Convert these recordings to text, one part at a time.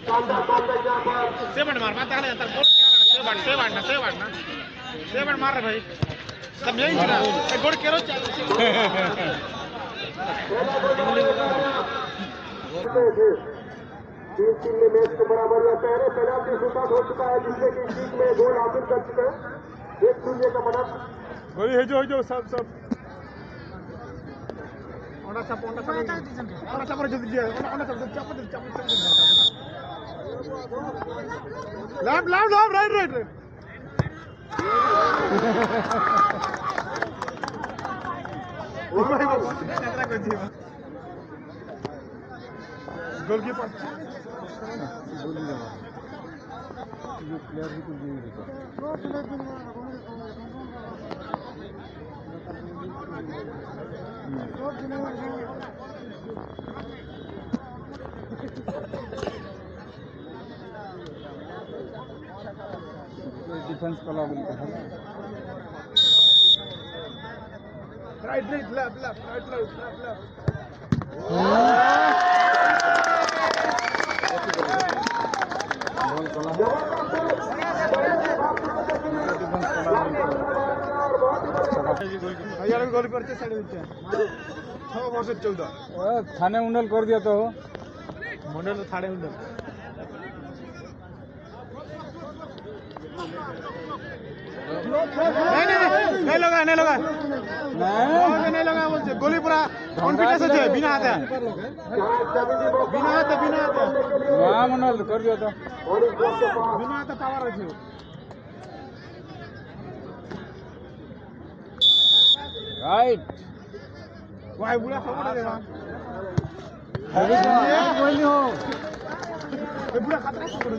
seven मार मत ताले अंतर गोल सेवन मार रे भाई सब यही ना गोल केरो तीन में मैच को बराबर या पहले पेनाल्टी शूटआउट हो चुका है जिससे कि लीग में गोल हासिल कर चुके हैं 1-0 का मदद गोली है जो सब ओना सब जल्दी दिया ओना सब चाप लाभ राइट गोलकीपर प्लेयर भी कुछ नहीं देता डिफेंस का लागू है राइट लेफ्ट गोली करते 14 थाने उंडल कर दिया तो मंडल थाने उंडल नहीं लगा बोलते गोली पूरा कॉन्फिडेंस है बिना हाथे वाह मंडल कर दिया तो बिना हाथे पावर है राइट वाह बुला खबर दे रहा कोई नहीं हो ये बुला खतरा से कर दे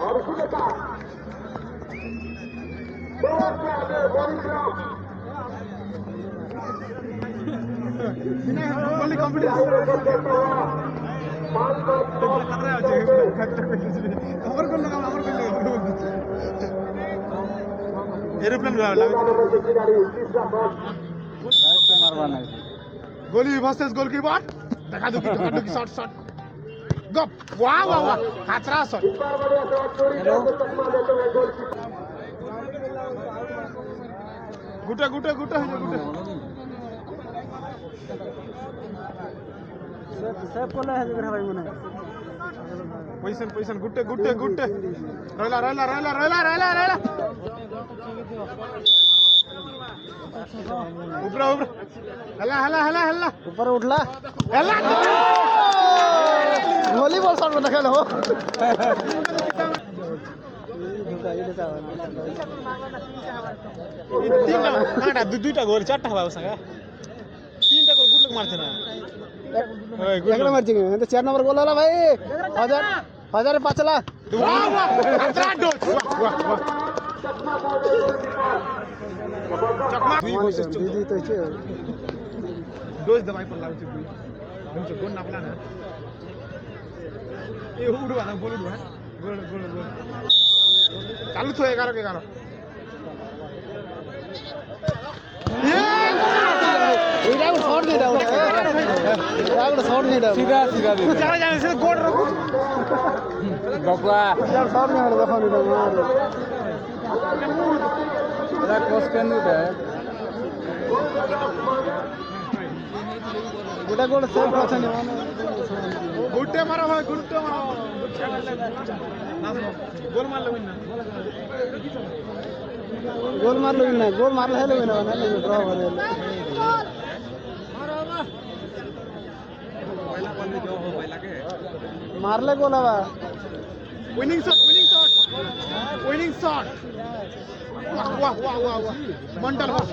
और उसके साथ बिना गोली कॉन्फिडेंस खतरा है खबर कर लगा एरोप्लेन मारवाना गोली वर्सेस गोलकीपर देखा दो की शॉट गप वाह खतरा शॉट गुटे सेफ कोला है जरा भाई मने पोजीशन गुटे रहला ऊपर हल्ला ऊपर उठला हल्ला वॉलीबॉल शॉट में देखा हो दुईटा गोल चारटा हवा उसका तीनटा गोल गुड लग मारते ना एकड़ा मारछे के तो 4 नंबर गोल वाला भाई 1005 ला वाह खतरा डोज वाह चकमा दीदी तो छे डोज दवाई पर लाउ छे हमसे गोल ना पला ना ए उड़वा ना गोल चालू तो 11 के 11 शॉट नहीं डाउन सीधा दे चला जाने से गोल रखो बकवा यार शॉट नहीं देखो नहीं मेरा क्रॉस कैन है गोटा गोल सेफ अच्छा नहीं गुट्टे मारो भाई गोल मार लो ना गोल मार लो ना है लो ना ड्रॉ हो रहा मार ले गोल हवा विनिंग शॉट वाह मंडल वाह